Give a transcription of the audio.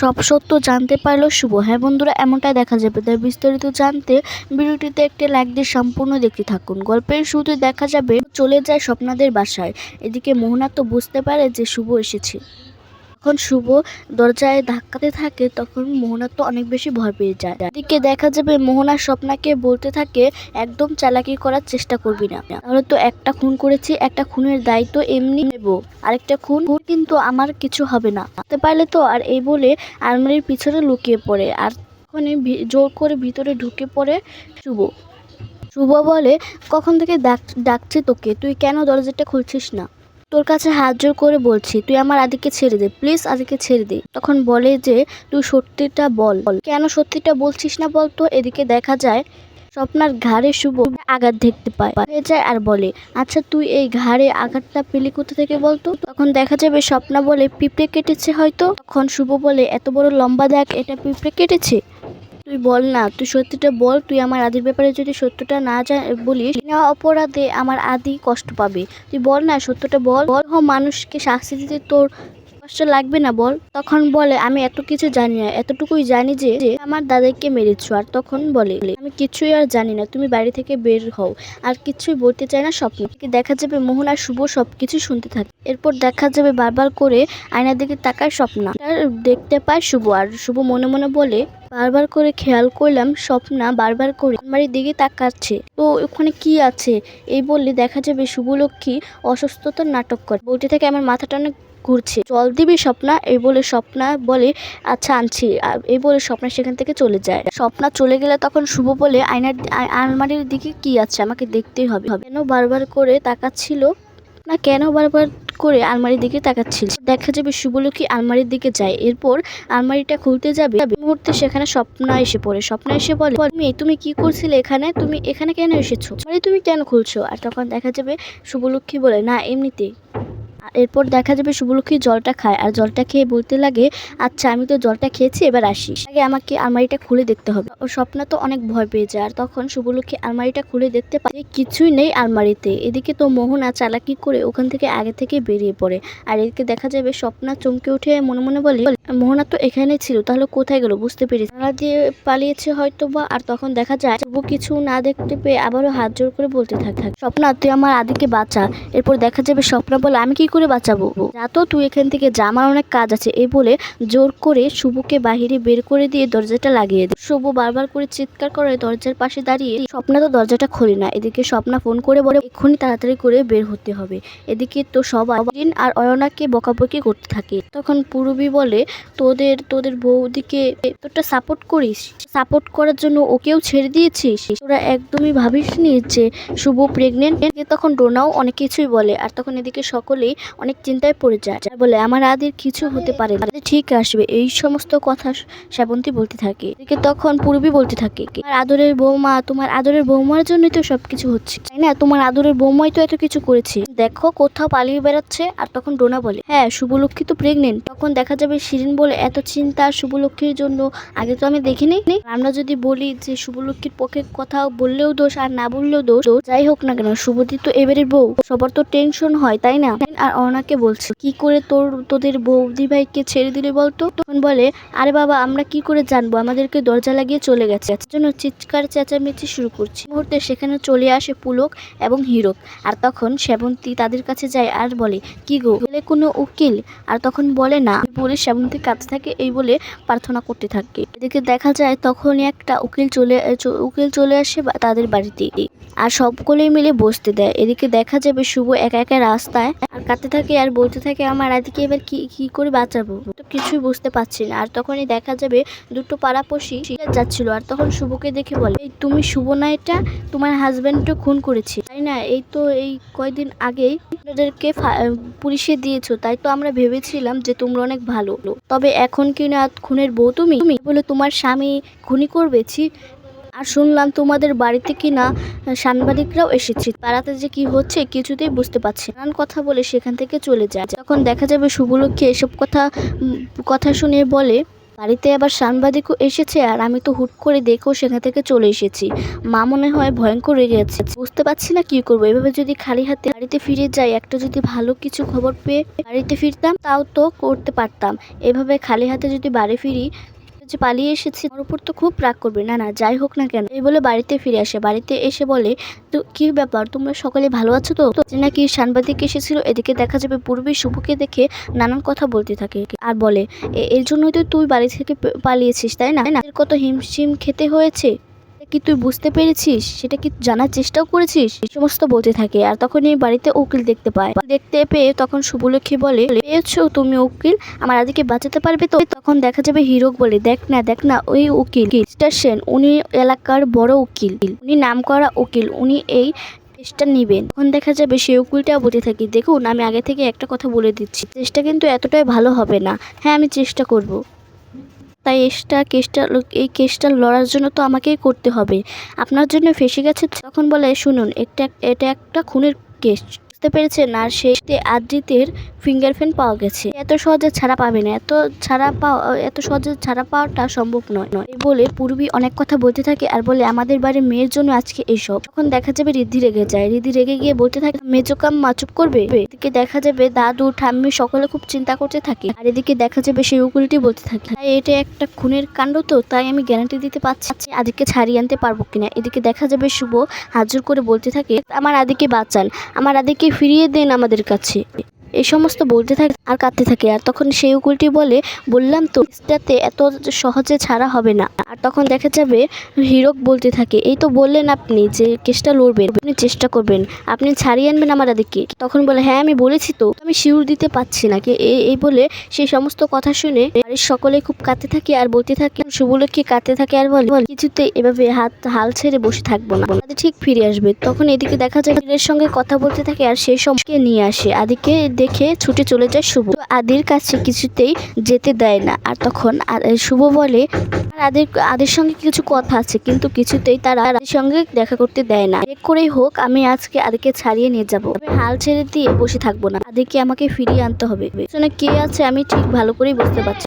সব সত্য জানতে পারল শুভ। হ্যাঁ বন্ধুরা, এমনটাই দেখা যাবে। তাই বিস্তারিত জানতে ভিডিওটিতে একটি লাইক দিয়ে সম্পূর্ণ দেখতে থাকুন। গল্পের শুরুতে দেখা যাবে চলে যায় স্বপ্নাদের বাসায়। এদিকে মোহনা তো বুঝতে পারে যে শুভ এসেছে। যখন শুভ দরজায় ধাক্কাতে থাকে তখন মোহনা তো অনেক বেশি ভয় পেয়ে যায়। এদিকে দেখা যাবে মোহনা স্বপ্নাকে বলতে থাকে, একদম চালাকি করার চেষ্টা করবি না, তাহলে তো একটা খুন করেছি, একটা খুনের দায়িত্ব এমনি নেব, আরেকটা খুন কিন্তু আমার কিছু হবে না, করতে পারলে তো। আর এই বলে আলমারির পিছনে লুকিয়ে পড়ে। আর তখনই জোর করে ভিতরে ঢুকে পড়ে শুভ। শুভ বলে, কখন থেকে ডাকছি তোকে, তুই কেন দরজাটা খুলছিস না? তোর কাছে হাত জোর করে বলছি, তুই আমার আদিকে ছেড়ে দে, প্লিজ, আদিকে ছেড়ে দে। তখন বলে যে, তুই সত্যিটা বল, কেন সত্যিটা বলছিস না বলতো। এদিকে দেখা যায় স্বপ্নার ঘাড়ে শুভ আঘাত দেখতে পায় হয়ে যায় আর বলে, আচ্ছা তুই এই ঘাড়ে আঘাতটা পেলি কোথা থেকে বলতো। তখন দেখা যাবে স্বপ্না বলে, পিঁপড়ে কেটেছে হয়তো। তখন শুভ বলে, এত বড় লম্বা দাগ, এটা পিঁপড়ে কেটেছে? তুই বল না, তুই সত্যিটা বল। তুই আমার আদির ব্যাপারে যদি সত্যটা না বলিস, না অপরাধে আমার আদি কষ্ট পাবে। তুই বল না, সত্যটা বল। মানুষকে শাস্তি দিতে তোর কষ্ট লাগবে না, বল। তখন বলে, আমি এত কিছু জানি না, এতটুকুই জানি যে আমার দাদাকে মেরেছো। আর তখন বলে, আমি কিছুই আর জানি না, তুমি বাড়ি থেকে বের হও। আর কিছুই বলতে চায় না স্বপ্ন। দেখা যাবে মোহন আর শুভ সবকিছু শুনতে থাকে। এরপর দেখা যাবে বারবার করে আয়নার দিকে তাকায় স্বপ্না, দেখতে পায় শুভ। আর শুভ মনে মনে বলে, বারবার করে খেয়াল করলাম স্বপ্না বারবার করে আলমারির দিকে তাকাচ্ছে, তো ওখানে কি আছে? এই বললে দেখা যাবে শুভলক্ষ্মী অসুস্থতার নাটক করে, বলতে থাকে, আমার মাথাটা অনেক ঘুরছে, জল দিবি স্বপ্না? এই বলে স্বপ্না বলে, আচ্ছা আনছি। এই বলে স্বপ্না সেখান থেকে চলে যায়। স্বপ্না চলে গেলে তখন শুভ বলে, আলমারির দিকে কি আছে, আমাকে দেখতেই হবে। কেন বারবার করে তাকাচ্ছিল না, কেন বারবার করে আলমারির দিকে তাকাচ্ছিল। দেখা যাবে শুভলক্ষ্মী আলমারির দিকে যায়। এরপর আলমারিটা খুলতে যাবে, মুহূর্তে সেখানে স্বপ্না এসে পড়ে। স্বপ্না এসে বলে, তুমি কি করছিলে এখানে? তুমি এখানে কেন এসেছো? তুমি কেন খুলছো? আর তখন দেখা যাবে শুভলক্ষ্মী বলে, না এমনিতেই। এরপর দেখা যাবে শুভলক্ষ্মী জলটা খায়। আর জলটা খেয়ে বলতে লাগে, আচ্ছা আমি তো জলটা খেয়েছি, এবার আসিস, আগে আমাকে আলমারিটা খুলে দেখতে হবে। ও স্বপ্না তো অনেক ভয় পেয়ে যায়। আর তখন শুভলক্ষ্মী আলমারিটা খুলে দেখতে পায় কিছুই নেই আলমারিতে। এদিকে তো মোহনা চালাকি করে ওখান থেকে আগে থেকে বেরিয়ে পড়ে। আর এদিকে দেখা যাবে স্বপ্না চমকে উঠে মনে মনে বলে, মোহনা তো এখানে ছিল, তাহলে কোথায় গেল? বুঝতে পেরেছি, জানালা দিয়ে পালিয়েছে হয়তো বা। আর তখন দেখা যায় শুভ কিছু না দেখতে পেয়ে আবারও হাত জোর করে বলতে থাকে, স্বপ্না তুই আমার আদিকে বাঁচা। এরপর দেখা যাবে স্বপ্না বলে, আমি কি করে বাঁচাবো? যা তো, তুই এখান থেকে যা, আমার অনেক কাজ আছে। এই বলে জোর করে শুভকে বাহিরে বের করে দিয়ে দরজাটা লাগিয়ে দেয়। শুভ বারবার করে চিৎকার করে দরজার পাশে দাঁড়িয়ে। স্বপ্না তো দরজাটা খোলে না। এদিকে স্বপ্না ফোন করে বলে, এক্ষুনি তাড়াতাড়ি করে বের হতে হবে। এদিকে তো সবাই আর অয়নাকে বকাবকি করতে থাকে। তখন পূরবী বলে, তোদের বৌদিকে তোরটা সাপোর্ট করিস, সাপোর্ট করার জন্য ওকেও ছেড়ে দিয়েছিস? তোরা একদমই ভাবিসনি যে শুভ প্রেগনেন্ট? তখন ডোনাও অনেক কিছুই বলে। আর তখন এদিকে সকলেই অনেক চিন্তায় পড়ে যায়, বলে আমার আদির কিছু হতে পারে না, ঠিক আসবে। এই সমস্ত কথা শ্রাবন্তী বলতে থাকে। এদিকে তখন পূর্বী বলতে থাকে, আর আদরের বৌমা, তোমার আদরের বৌমার জন্যই তো সবকিছু হচ্ছে, তাই না? তোমার আদরের বৌমাই তো এত কিছু করেছে, দেখো কোথাও পালিয়ে বেড়াচ্ছে। আর তখন ডোনা বলে, হ্যাঁ শুভলক্ষ্মী তো প্রেগনেন্ট। তখন দেখা যাবে শিরিন বলে, এত চিন্তা শুভলক্ষ্মীর জন্য, আগে তো আমি দেখিনি। আমরা যদি বলি যে শুভলক্ষ্মীর পক্ষে কথা বললেও দোষ আর না বললেও দোষ, যাই হোক না কেন শুভদি তো এবারের বউ, সবার তো টেনশন হয়, তাই না? আর অনাকে বলছে, কি করে তোদের বৌদি ভাইকে ছেড়ে দিলে বলতো? তখন বলে, আরে বাবা আমরা কি করে জানবো, আমাদেরকে দরজা লাগিয়ে চলে গেছে। জন্য চিৎকার চেঁচামেচি শুরু করছে। মুহূর্তে সেখানে চলে আসে পুলক এবং হিরক। আর তখন শ্রাবন্তী তাদের কাছে যায় আর বলে, কি গো, কোনো উকিল? আর তখন বলে, না। বলে শ্রাবন্তী কাঁদতে থাকে, এই বলে প্রার্থনা করতে থাকে। এদিকে দেখা যায় তখনই একটা উকিল চলে আসে তাদের বাড়িতে, আর সকলেই মিলে বসতে দেয়। এদিকে দেখা যাবে শুভ একা একা রাস্তায় আর কাঁদতে থাকে আর বলতে থাকে, আমার আদিকে এবার কি করে বাঁচাবো, তো কিছুই বুঝতে পারছি না। আর তখনই দেখা যাবে দুটো পাড়াপড়শি যাচ্ছিল। আর তখন শুভকে দেখে বলে, এই তুমি শুভ না? এটা তোমার হাজবেন্ডও খুন করেছে, তাই না? এই তো এই কয়দিন আগেই ওদেরকে পুলিশে দিয়েছো, তাই তো আমরা ভেবেছিলাম যে তোমরা অনেক ভালো, তবে এখন কি না খুনের বউ তুমি? বলে তোমার স্বামী খুনি করবেছি। আর শুনলাম তোমাদের বাড়িতে কি না সাংবাদিকরাও এসেছে, পাড়াতে যে কি হচ্ছে কিছুতেই বুঝতে পারছি। নানান কথা বলে সেখান থেকে চলে যায়। তখন দেখা যাবে শুভলক্ষ্মী এসব কথা শুনে বলে, বাড়িতে আবার সাংবাদিকও এসেছে আর আমি তো হুট করে দেখেও সেখান থেকে চলে এসেছি। মা মনে হয় ভয়ঙ্কর রেগে আছে, বুঝতে পারছি না কি করবো। এভাবে যদি খালি হাতে বাড়িতে ফিরে যাই, একটা যদি ভালো কিছু খবর পেয়ে বাড়িতে ফিরতাম তাও তো করতে পারতাম। এভাবে খালি হাতে যদি বাড়ি ফিরি, যে পালিয়ে এসেছি আমার উপর তো খুব রাগ করবে। না না, যাই হোক না কেন, এই বলে বাড়িতে ফিরে আসে। বাড়িতে এসে বলে, তো কি ব্যাপার, তোমরা সকলে ভালো আছো তো? যে নাকি সাংবাদিক এসেছিল। এদিকে দেখা যাবে পূর্বে শুভকে দেখে নানান কথা বলতে থাকে আর বলে, এর জন্যই তো তুই বাড়ি থেকে পালিয়েছিস, তাই না? এর কত হিমশিম খেতে হয়েছে কি তুই বুঝতে পেরেছিস? সেটা কি জানার চেষ্টাও করেছিস? এই সমস্ত বলতে থাকে। আর তখন এই বাড়িতে উকিল দেখতে পায়। দেখতে পেয়ে তখন শুভলক্ষ্মী বলে, পেয়েছো তুমি উকিল, আমার আদিকে বাঁচাতে পারবে তো? তখন দেখা যাবে হীরক বলে, দেখ না ওই উকিল মিস্টার সেন, উনি এলাকার বড় উকিল, উনি নামকরা উকিল, উনি এই কেসটা নিবেন। তখন দেখা যাবে সেই উকিলটাও বলতে থাকি, দেখুন আমি আগে থেকে একটা কথা বলে দিচ্ছি, চেষ্টা কিন্তু এতটাই ভালো হবে না। হ্যাঁ, আমি চেষ্টা করব, তাই এই কেসটা লড়ার জন্য তো আমাকেই করতে হবে। আপনার জন্য ফেঁসে গেছে। তখন বলে, শুনুন, এটা একটা খুনের কেস, বুঝতে পেরেছেন? আর সেই আদ্রিতের ফিঙ্গারপ্রিন্ট পাওয়া গেছে। এত সহজে ছাড়া পাবে না, এত সহজে ছাড়া পাওয়াটা সম্ভব নয়। এই বলে পূর্বী অনেক কথা বলতে থাকে আর বলে, আমাদের বাড়ির মেয়ের জন্য আজকে এইসব। তখন দেখা যাবে রিদ্ধি রেগে যায়। রিদ্ধি রেগে গিয়ে বলতে থাকে, মেজোকাম মাচুপ করবে। এদিকে দেখা যাবে দাদু ঠাম্মি সকলে খুব চিন্তা করতে থাকে। আর এদিকে দেখা যাবে সেই উকিলটি বলতে থাকে, তাই এটা একটা খুনের কাণ্ড, তো তাই আমি গ্যারান্টি দিতে পারছি আদিকে ছাড়িয়ে আনতে পারবো কিনা। এদিকে দেখা যাবে শুভ হাজুর করে বলতে থাকে, আমার আদিকে বাঁচান, আমার আদিকে ফিরিয়ে দেন আমাদের কাছে। এই সমস্ত বলতে থাকে আর কাঁদতে থাকে। আর তখন সেই উকিলটি বলে, বললাম তো কেসটাতে এত সহজে ছাড়া হবে না। আর তখন দেখা যাবে হীরক বলতে থাকে, এই তো বললেন আপনি যে কেসটা লড়বেন, আপনি চেষ্টা করবেন, আপনি ছাড়িয়ে আনবেন আমার আদিকে। তখন বলে, হ্যাঁ আমি বলেছি তো, আমি শিওর দিতে পারছি না কি। এই বলে সেই সমস্ত কথা শুনে বাড়ির সকলে খুব কাঁদতে থাকে আর বলতে থাকে। শুভলক্ষ্মী কাঁদতে থাকে আর বলে, কিছুতে এভাবে হাল ছেড়ে বসে থাকবো না, আদি ঠিক ফিরে আসবে। তখন এদিকে দেখা যায় আদির সঙ্গে কথা বলতে থাকে আর সেই সময়কে নিয়ে আসে। আদিকে দেখে ছুটে চলে যায় শুভ। আদির কাছে কিছুতেই যেতে দেয় না। আর তখন শুভ বলে, আদির সঙ্গে কিছু কথা আছে, কিন্তু কিছুতেই তারা আদির সঙ্গে দেখা করতে দেয় না। এক করেই হোক আমি আজকে আদিকে ছাড়িয়ে নিয়ে যাবো, হাল ছেড়ে দিয়ে বসে থাকবো না, আদিকে আমাকে ফিরিয়ে আনতে হবে। পেছনে কে আছে আমি ঠিক ভালো করেই বুঝতে পারছি।